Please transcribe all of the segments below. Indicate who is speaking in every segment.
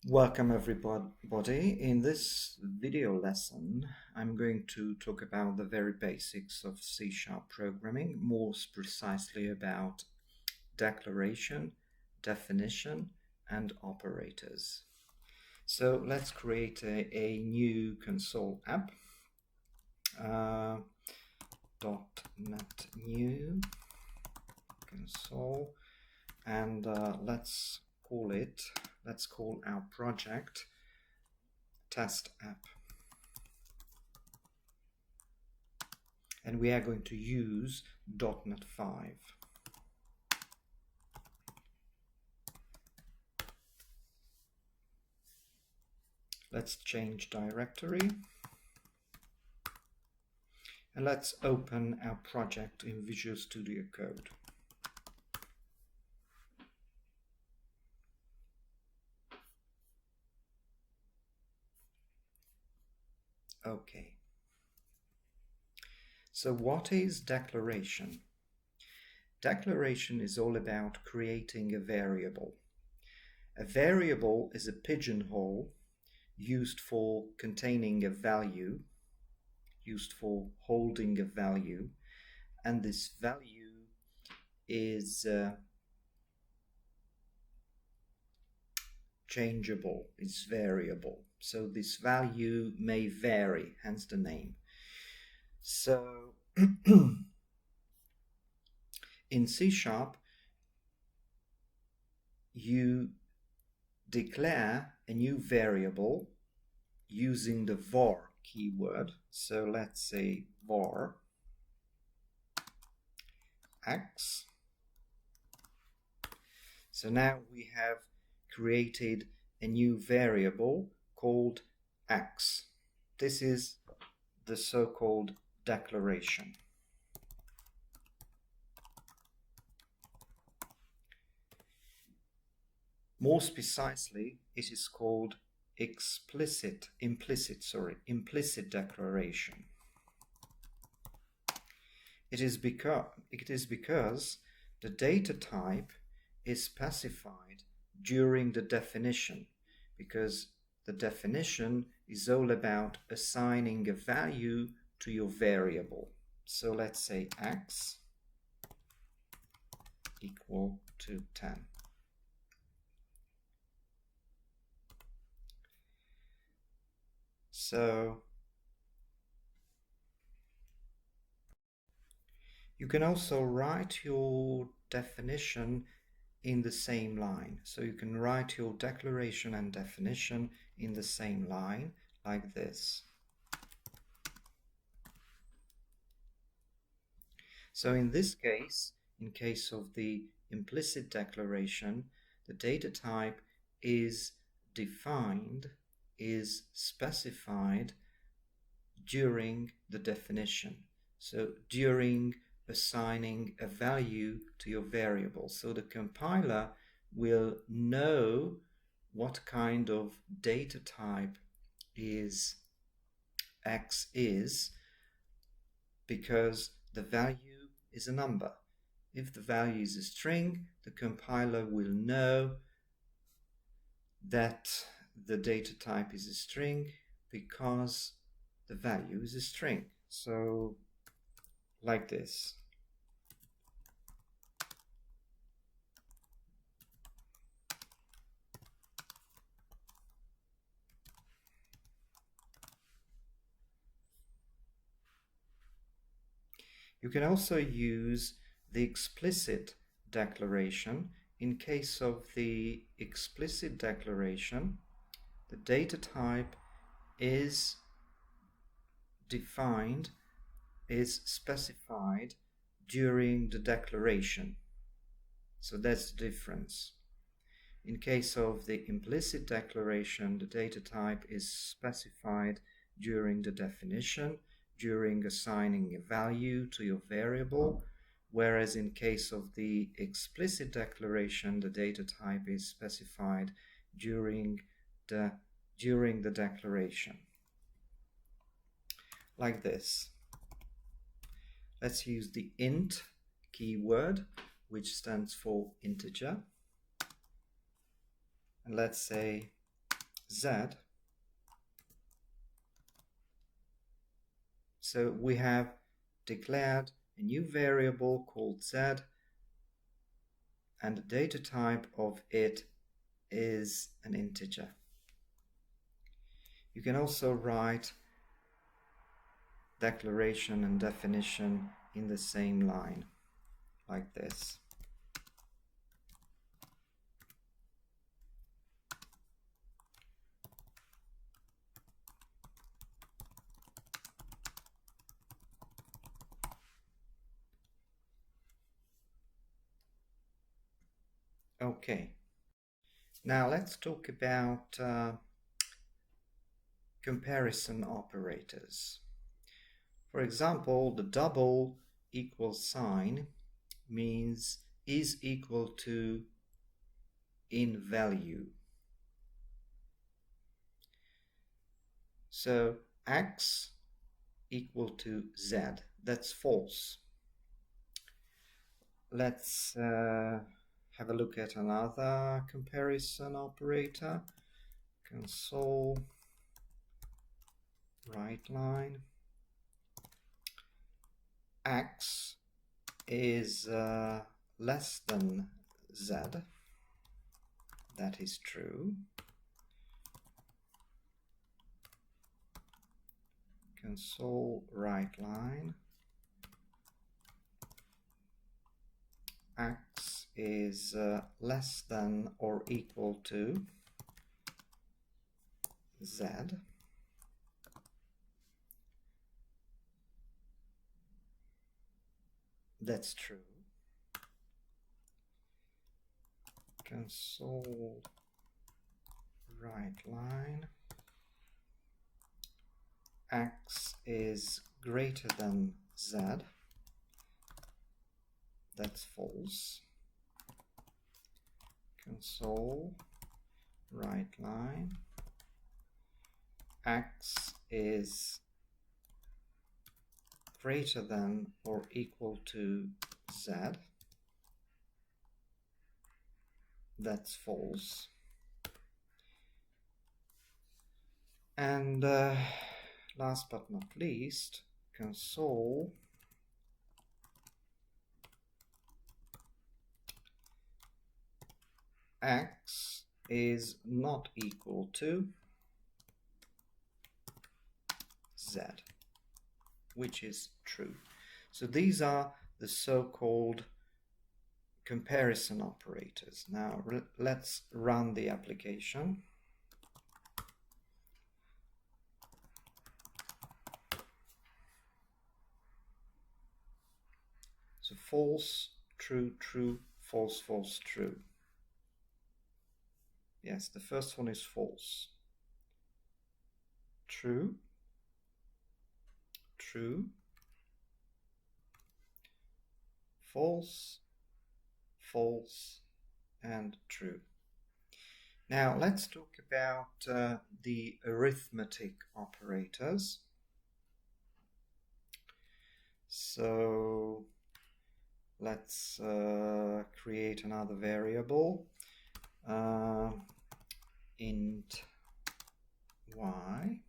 Speaker 1: Welcome everybody. In this video lesson, I'm going to talk about the very basics of C# programming, more precisely about declaration, definition, and operators. So let's create a new console app. .NET new console, and let's call our project test app, and we are going to use .NET 5. Let's change directory, and let's open our project in Visual Studio Code. Okay. So what is declaration? Declaration is all about creating a variable. A variable is a pigeonhole used for containing a value, used for holding a value, and this value is changeable, it's variable. So this value may vary, hence the name. So in C#, you declare a new variable using the var keyword. So let's say var x. So now we have created a new variable called x. This is the so-called declaration. More precisely, it is called implicit declaration. It is because the data type is specified during the definition, because the definition is all about assigning a value to your variable. So let's say x equal to 10. So you can also write your definition in the same line. So you can write your declaration and definition in the same line like this. So in this case, in case of the implicit declaration, the data type is defined, is specified during the definition. So during assigning a value to your variable. So the compiler will know what kind of data type is x is, because the value is a number. If the value is a string, the compiler will know that the data type is a string because the value is a string. So like this. You can also use the explicit declaration. In case of the explicit declaration, the data type is defined, is specified during the declaration. So that's the difference. In case of the implicit declaration, the data type is specified during the definition, during assigning a value to your variable, whereas in case of the explicit declaration, the data type is specified during the declaration. Like this. Let's use the int keyword, which stands for integer. And let's say z. So we have declared a new variable called z, and the data type of it is an integer. You can also write declaration and definition in the same line, like this. Okay, now let's talk about comparison operators. For example, the double equal sign means is equal to in value. So x equal to z, that's false. Let's have a look at another comparison operator. Console writeLine. X is less than z. That is true. Console writeLine. X is less than or equal to z. That's true. Console writeLine. X is greater than z. That's false. Console writeLine. X is greater than or equal to z. That's false. And last but not least, console x is not equal to z, which is true. So these are the so-called comparison operators. Now let's run the application. So false, true, true, false, false, true. Yes, the first one is false. True, true, false, false, and true. Now let's talk about the arithmetic operators. So let's create another variable, int y.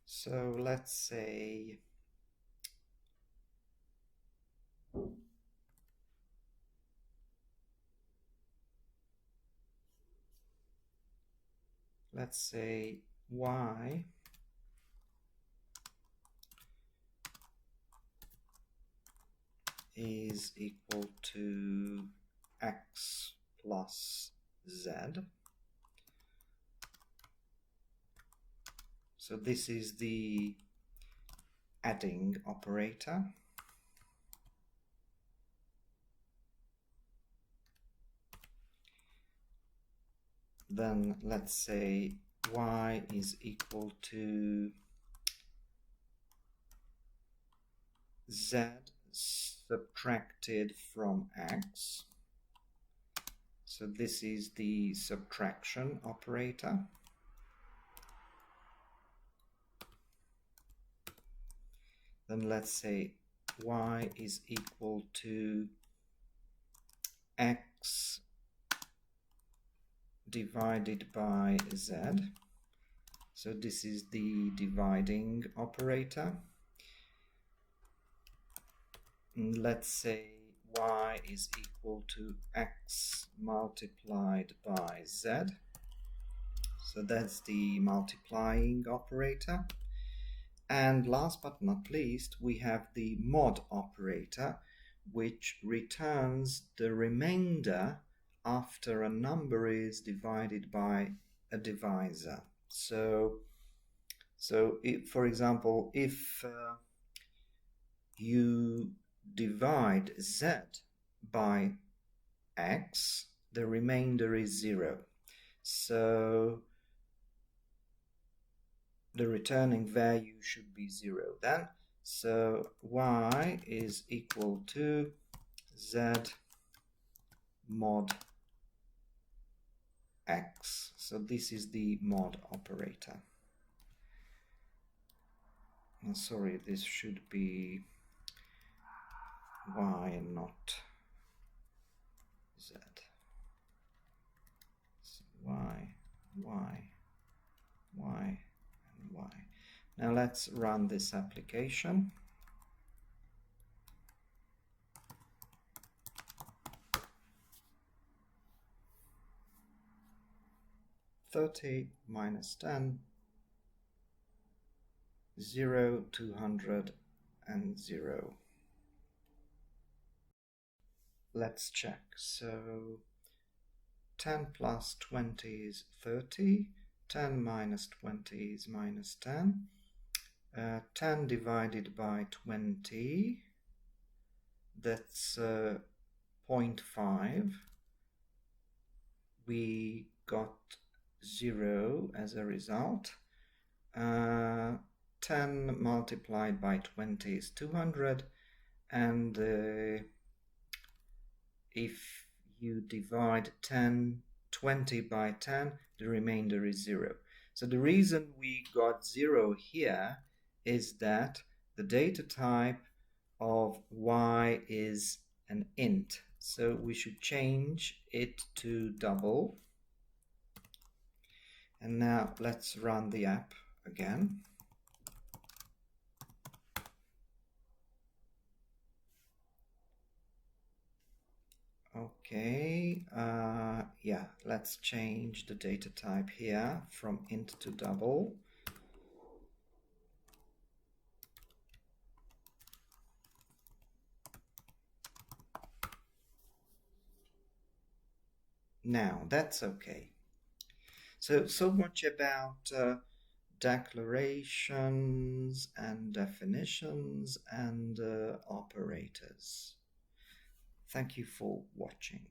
Speaker 1: So let's say y is equal to x plus z. So this is the adding operator. Then let's say y is equal to z subtracted from x. So this is the subtraction operator. then let's say y is equal to x divided by z. So this is the dividing operator. And let's say y is equal to x multiplied by z. So that's the multiplying operator. And last but not least, we have the mod operator, which returns the remainder after a number is divided by a divisor. So if, for example, if you divide z by x, the remainder is 0. So the returning value should be 0 then. So y is equal to z mod x. So this is the mod operator. Sorry, this should be y and not z. So y, and y. Now let's run this application. -30 -10, 0, 200, and 0. Let's check. So 10 plus 20 is 30, 10 minus 20 is -10, 10 divided by 20, that's 0.5. We got 0 as a result. 10 multiplied by 20 is 200, and if you divide 20 by 10, the remainder is 0. So the reason we got 0 here is that the data type of y is an int. So we should change it to double. And now let's run the app again. Okay, yeah, let's change the data type here from int to double. Now, that's okay. So much about declarations and definitions and operators. Thank you for watching.